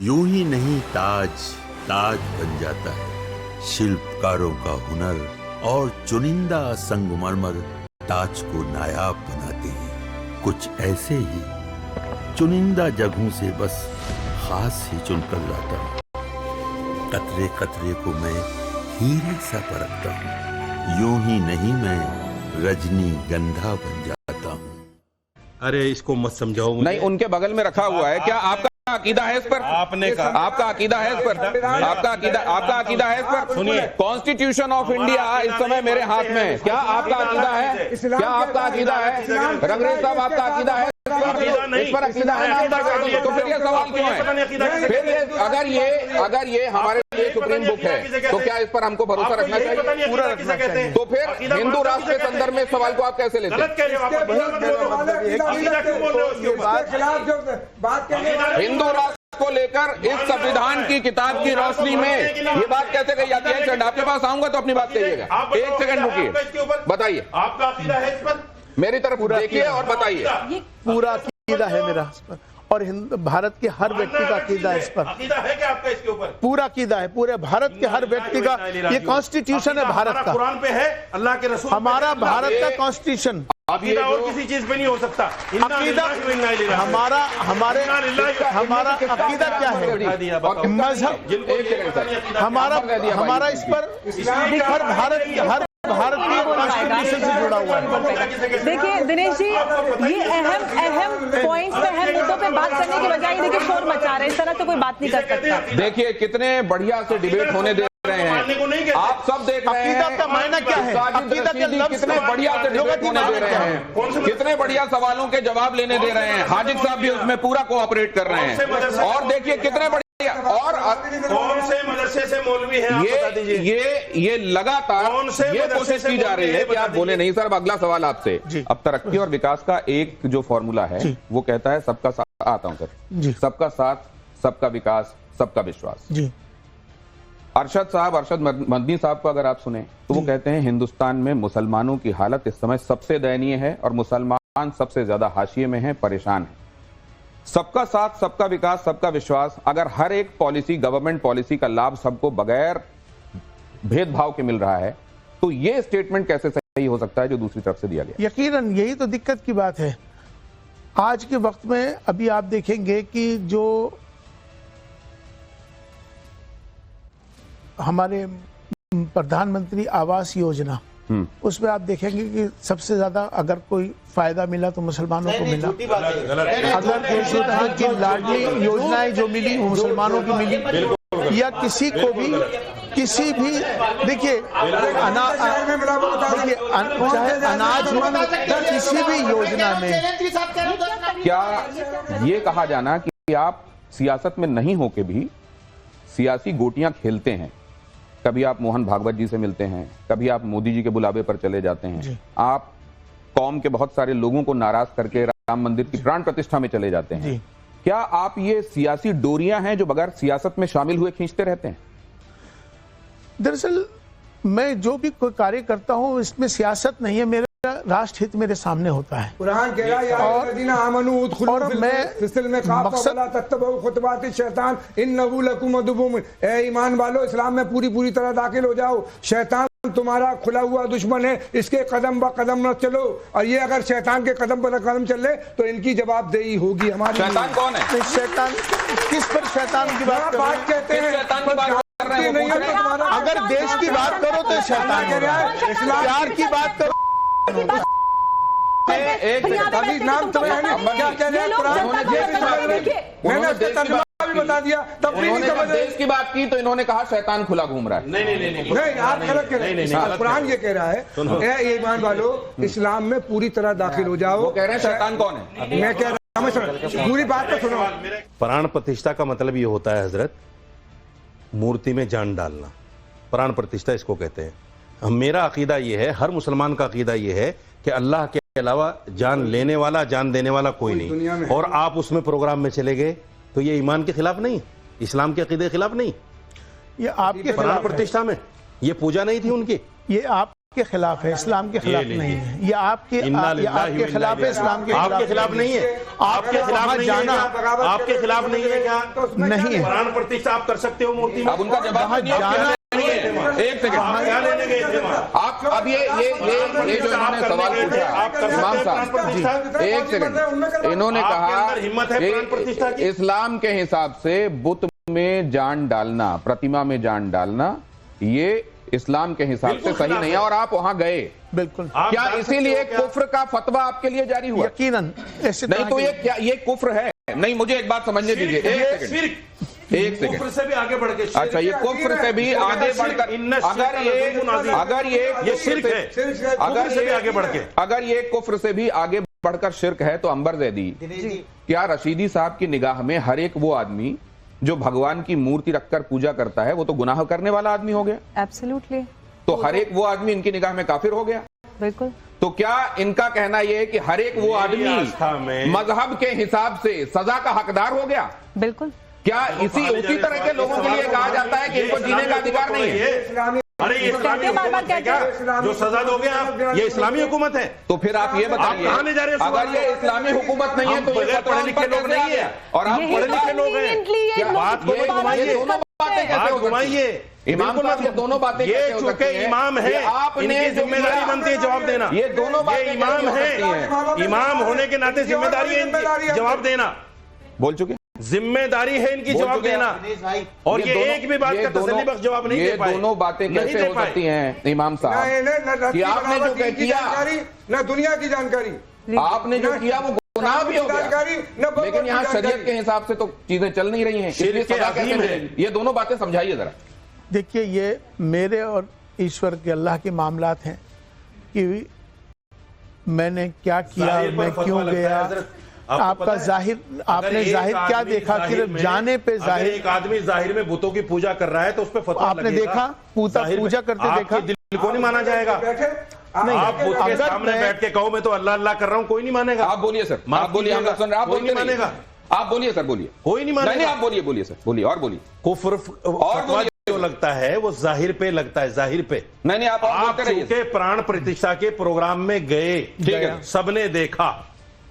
यूं ही नहीं ताज ताज बन जाता है। शिल्पकारों का हुनर और चुनिंदा संगमरमर ताज को नायाब बनाते हैं। कुछ ऐसे ही चुनिंदा जगहों से बस खास ही चुनकर लाता हूँ। कतरे कतरे को मैं हीरे सा परखता हूँ। यूं ही नहीं मैं रजनीगंधा बन जाता हूँ। अरे इसको मत समझाओ मुझे। नहीं, उनके बगल में रखा हुआ है। क्या आपका अकीदा है इस पर? आपने कहा आपका अकीदा है इस पर? आपका अकीदा है इस पर? सुनिए, कॉन्स्टिट्यूशन ऑफ इंडिया इस समय मेरे हाथ में है। क्या आपका अकीदा है? क्या आपका अकीदा है? रंगरेज साहब, आपका अकीदा है? इस पर अकीदा है? तो फिर ये सवाल क्यों है? फिर अगर ये हमारे लिए सुप्रीम बुक है तो क्या इस पर हमको भरोसा रखना चाहिए? पूरा रखना चाहिए। तो फिर हिंदू राष्ट्र के संदर्भ में इस सवाल को आप कैसे लेते हैं? हिंदू राष्ट्र को लेकर इस संविधान की किताब की रोशनी में ये बात कैसे कही जाती है? एक आपके पास आऊंगा तो अपनी बात कहिएगा। एक सेकंड रुकिए, बताइए। आपका अकीदा है इस पर? मेरी तरफ देखिए और बताइए। पूरा अकीदा है मेरा इस पर, और भारत के हर व्यक्ति का अकीदा है इस पर। अकीदा है क्या आपका इसके ऊपर? पूरा अकीदा है, पूरे भारत के हर व्यक्ति का। ये कॉन्स्टिट्यूशन है भारत का, कुरान पे है, अल्लाह के रसूल, हमारा भारत का कॉन्स्टिट्यूशन। अकीदा और किसी चीज पे नहीं हो सकता। अकीदा हमारा अकीदा क्या है? मजहब हमारा इस पर हर भारतीय कॉन्स्टिट्यूशन से जुड़ा हुआ है। देखिए दिनेश जी, ये अहम पॉइंट्स पे, अहम मुद्दों पे बात करने के बजाय देखिए शोर मचा रहे हैं। इस तरह तो कोई बात नहीं कर सकता। देखिए कितने बढ़िया से डिबेट होने दे रहे हैं, आप सब देख रहे हैं। अकीदा का मायना क्या है? अकीदा के लफ्ज़ कितने बढ़िया से डिबेट होने दे रहे हैं, कितने बढ़िया सवालों के जवाब लेने दे रहे हैं। हाजिर साहब भी उसमें पूरा कोऑपरेट कर रहे हैं। और देखिए कितने बढ़िया। और कौन से मदरसे से मौलवी है? ये लगातार ये कोशिश की जा रही है कि आप बोले नहीं। सर, अब अगला सवाल आपसे। अब तरक्की और विकास का एक जो फॉर्मूला है वो कहता है सबका साथ। आता हूं सर, सबका साथ, सबका विकास, सबका विश्वास। जी। अरशद मदनी साहब को अगर आप सुने तो वो कहते हैं हिंदुस्तान में मुसलमानों की हालत इस समय सबसे दयनीय है और मुसलमान सबसे ज्यादा हाशिए में है, परेशान है। सबका साथ, सबका विकास, सबका विश्वास, अगर हर एक पॉलिसी, गवर्नमेंट पॉलिसी का लाभ सबको बगैर भेदभाव के मिल रहा है तो ये स्टेटमेंट कैसे सही हो सकता है जो दूसरी तरफ से दिया गया? यकीनन यही तो दिक्कत की बात है आज के वक्त में। अभी आप देखेंगे कि जो हमारे प्रधानमंत्री आवास योजना, उसमें आप देखेंगे कि सबसे ज्यादा अगर कोई फायदा मिला तो मुसलमानों को मिला। अगर देशों की लाडली योजनाएं जो मिली वो मुसलमानों की मिली, या किसी को भी किसी भी देखिए चाहे अनाज हो, किसी भी योजना में। क्या ये कहा जाना कि आप सियासत में नहीं होके भी सियासी गोटियां खेलते हैं? कभी आप मोहन भागवत जी से मिलते हैं, कभी आप मोदी जी के बुलावे पर चले जाते हैं, आप कौम के बहुत सारे लोगों को नाराज करके राम मंदिर की प्राण प्रतिष्ठा में चले जाते हैं। क्या आप ये सियासी डोरियां हैं जो बगैर सियासत में शामिल हुए खींचते रहते हैं? दरअसल मैं जो भी कोई कार्य करता हूं इसमें सियासत नहीं है, मेरा राष्ट्र हित मेरे सामने होता है। कुरान कह रहा है और मैं ईमान वालों, इस्लाम में पूरी तरह दाखिल हो जाओ। शैतान तुम्हारा खुला हुआ दुश्मन है, इसके कदम ब कदम न चलो। और ये अगर शैतान के कदम पर कदम चले तो इनकी जवाबदेही होगी हमारी। शैतान कौन है? शैतान किस पर शैतान की बात कहते हैं? अगर देश की बात करो तो शैतान कह रहा है, प्यार की बात करो नाम तो क्या कह रहे हैं? मैंने बता दिया तब भी नहीं समझ। देश की बात की तो इन्होंने कहा शैतान खुला घूम रहा है। नहीं आप गलत कह रहे हैं। कुरान ये कह रहा है, ए ईमान वालों, इस्लाम में पूरी तरह दाखिल हो जाओ। वो कह रहे हैं शैतान कौन है? मैं कह रहा हूं पूरी बात तो सुनो। प्राण प्रतिष्ठा का मतलब ये होता है हजरत, मूर्ति में जान डालना, प्राण प्रतिष्ठा इसको कहते हैं। मेरा अकीदा ये है, हर मुसलमान का अकीदा ये है कि अल्लाह के अलावा जान लेने वाला, जान देने वाला कोई नहीं। और आप उसमें प्रोग्राम में चले गए तो ये ईमान के खिलाफ नहीं, इस्लाम के अकीदे के खिलाफ नहीं, ये आपके प्राण प्रतिष्ठा में ये पूजा नहीं थी उनकी। ये आप के खिलाफ है, इस्लाम के खिलाफ नहीं है। ये आपके खिलाफ है, इस्लाम के आपके खिलाफ नहीं है, आपके खिलाफ नहीं है, आपके खिलाफ नहीं है क्या? नहीं है। प्राण प्रतिष्ठा आप कर सकते हो मूर्ति में? अब उनका जवाब जाना एक सेकंड, क्या लेने गए थे वहाँ? आप अब ये जो इन्होंने सवाल पूछा, आप कर सकते इमाम हैं प्राण प्रतिष्ठा? साहब एक सेकंड, इन्होंने आपके कहा अंदर हिम्मत है प्राण प्रतिष्ठा की? इस्लाम के हिसाब से बुत में जान डालना, प्रतिमा में जान डालना, ये इस्लाम के हिसाब से सही नहीं है और आप वहां गए। बिल्कुल। आप क्या डाल सकते इसीलिए हो क्या? कुफ्र का फतवा आपके लिए जारी हुआ? यकीनन ऐसे नहीं तो तरह ये क्या, ये कुफ्र है? नहीं, मुझे एक बात समझने दीजिए, एक सेकंड। कुफ्र से भी आगे बढ़ के अच्छा, ये कुफ्र से भी आगे बढ़कर ये शिर्क है, अगर से भी आगे बढ़ के अगर ये कुफ्र से भी आगे बढ़कर शिर्क है तो अंबर जैदी, क्या रशीदी साहब की निगाह में हर एक वो आदमी जो भगवान की मूर्ति रखकर पूजा करता है वो तो गुनाह करने वाला आदमी हो गया? एब्सोल्युटली। तो हर एक वो आदमी इनकी निगाह में काफिर हो गया? बिल्कुल। तो क्या इनका कहना यह है कि हर एक वो आदमी मजहब के हिसाब से सजा का हकदार हो गया? बिल्कुल। क्या उसी तरह के लोगों के लिए कहा जाता है कि इनको जीने का अधिकार नहीं है? अरे ये इस्लामी हुकूमत है क्या जो सजा दोगे आप? ये इस्लामी हुकूमत है। तो फिर आप ये बताइए, कहाँ ले जा रहे हैं? अगर ये इस्लामी हुकूमत नहीं है तो ये बगैर पढ़े लिखे लोग नहीं है और आप पढ़े लिखे लोग हैं। बात को घुमाइए, दोनों बातें कैसे हो घुमाइए। इमाम साहब, ये दोनों बातें ये कैसे हो सकती चूंकि हैं? इमाम है, आपने इनकी जिम्मेदारी बनती है जवाब देना। ये दोनों बातें ये इमाम कैसे हो सकती हैं? है, इमाम होने के नाते जिम्मेदारी है इनकी जवाब देना। बोल चुके, जिम्मेदारी है इनकी जवाब देना। और ये एक भी बात का तसल्ली बख्श जवाब नहीं दे पाए। ये दोनों बातें कैसे हो सकती हैं इमाम साहब कि आपने जो किया ना दुनिया की जानकारी, आपने जो किया वो गुनाह भी हो गया, लेकिन यहाँ शरीयत के हिसाब से तो चीजें चल नहीं रही हैं, इसलिए सजा कैसे मिलेगी? ये दोनों बातें समझाइए जरा। देखिए, ये मेरे और ईश्वर के अल्लाह के मामलात हैं कि मैंने क्या किया, मैं क्यों गया। आपका जाहिर, आपने जाहिर क्या देखा कि जाने पे जाहिर एक आदमी जाहिर में बुतों की पूजा कर रहा है तो उस पर फतवा आपने देखा, पूजा करते देखा, दिल को नहीं माना जाएगा। नहीं, आप बुत के अगर सामने मैं- बैठ के कहो मैं तो अल्लाह अल्लाह कर रहा हूं, कोई नहीं मानेगा। आप बोलिए सर, आप बोलिए, हम लोग सुन रहे हैं, आप कोई नहीं बोलते मानेगा। रहिए। आप बोलिए सर, बोलिए। कोई नहीं मानेगा। नहीं, आप बोलिए, बोलिए सर, बोलिए और बोलिए। कुफ्र और फतवा जो लगता है वो जाहिर पे लगता है, जाहिर पे। नहीं, आप और आप बोलते रहिए। चूंकि प्राण प्रतिष्ठा के प्रोग्राम में गए, ठीक है, सबने देखा,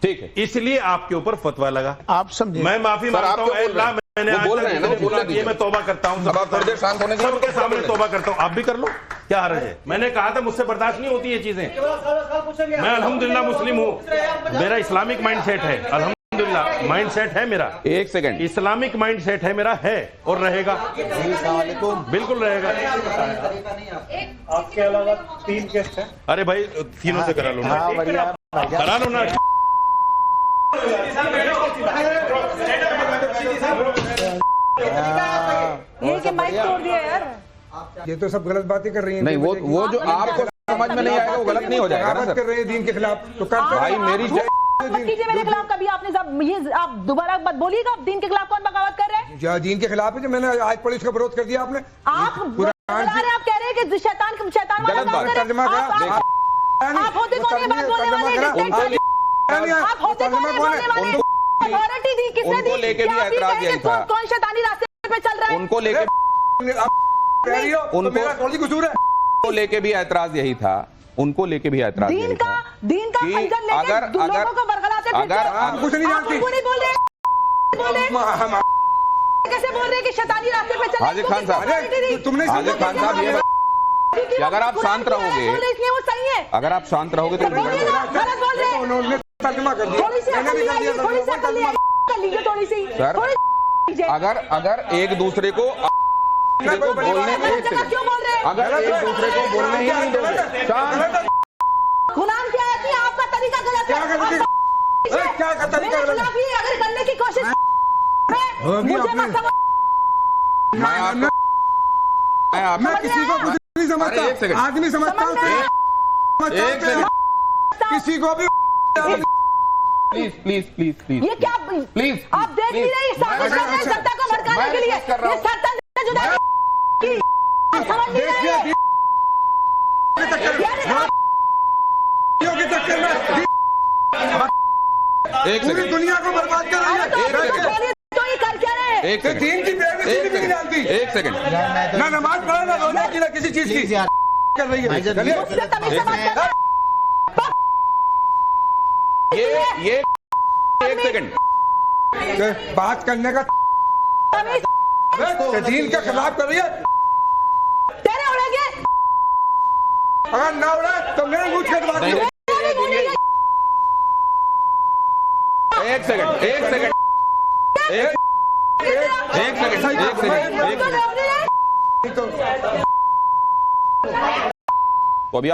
ठीक है, इसलिए आपके ऊपर फतवा लगा। आप समझे। मैं माफी मांगता आप हूं, क्यों बोल रहे अल्लाह, हैं? मैंने वो आज बोल तक रहे हैं ना, जितने बोलने गुनाह किए, दीजिए। मैं तौबा करता हूं। अब आप थोड़ी देर शांत होने दीजिए। सबके सामने तौबा करता हूं, आप भी कर लो, क्या हर्ज है? मैंने कहा था मुझसे बर्दाश्त नहीं होती ये चीजें। मैं अल्हम्दुलिल्लाह मुस्लिम हूँ, मेरा इस्लामिक माइंड सेट है, अल्हम्दुलिल्लाह माइंड सेट है मेरा। एक सेकंड, इस्लामिक माइंड सेट है मेरा, है और रहेगा, बिल्कुल रहेगा। आपके अलावा 3 गेस्ट हैं। अरे भाई तीनों से करा लो ना, करा लो ना। ये कि माइक तोड़ दिया यार। ये तो सब गलत बातें कर रही हैं। नहीं, वो जो आपको समझ में नहीं आएगा वो गलत नहीं हो जाएगा ना बगावत सर। कर रहे हैं दीन के खिलाफ, तो कर भाई मेरी मत कीजिए मेरे खिलाफ कभी। आपने जब ये आप दोबारा मत बोलिएगा, दीन के खिलाफ कौन बगावत कर रहे हैं? या दीन के खिलाफ है जो मैंने आज पुलिस का विरोध कर दिया आपने। आप कह रहे हैं कि शैतान वाला गलत काम बात। कर रहे हैं। आप होते कौन ये बात बोलने वाले? आप होते कौन ये बोलने वाले? अथॉरिटी दी किसने दी? उनको लेके भी ऐतराज यही था। कौन शैतानी रास्ते पे चल रहा है? उनको लेके उनको लेके भी ऐतराज यही था, उनको लेके भी ऐतराज यही था दीन का कि खंजर लेके लोगों को बरगलाते फिरते हो। आप कुछ नहीं जानती। आप नहीं बोल रहे, कैसे बोल रहे हैं कि शैतानी रास्ते पे चल रहे हैं? हाजिर खान साहब, अरे तुमने हाजिर खान साहब ये कि अगर आप शांत रहोगे, इसलिए वो सही है। अगर आप शांत रहोगे तो बोलिएगा, गलत बोल रहे हैं। उन्होंने तर्जुमा कर दिया। थोड़ी सी अकल ले आइए, थोड़ी सी अकल ले आइए, कर लीजिए थोड़ी सी। सर, थोड़ी सी अगर एक दूसरे को बोलने, एक सेकंड, क्यों बोल रहे हैं? अगर एक दूसरे को बोलने ही नहीं दोगे, शांत। गुलाम क्या है कि आपका तरीका गलत है। क्या का तरीका मेरे गलत है? खिलाफ ही अगर करने की कोशिश है, मुझे मत समझ। मैं किसी को कुछ नहीं अरे एक समझता, सेकंड। आदमी समझता हूँ। एक सेकंड, किसी को भी प्लीज प्लीज प्लीज प्लीज ये क्या प्लीज आप देख नहीं रहे? साजिश कर रहे हैं सत्ता को भड़काने के लिए। ये सत्ता से जुदा की आप समझ नहीं रहे। एक पूरी सेकंड, दुनिया को बर्बाद कर रही है। तो ये कर क्या रहे हैं? एक सेकंड, दीन की बेइज्जती भी नहीं जानती। एक सेकंड, ना नमाज पढ़े, ना रोजा की, ना किसी चीज की। कर रही है। चलिए मुझसे तमीज से बात कर। ये एक सेकंड, बात करने का दीन के खिलाफ कर रही है। तेरे उड़ेंगे, अगर ना उड़े तो मेरे मुझ के बात करो। एक सेकंड, तो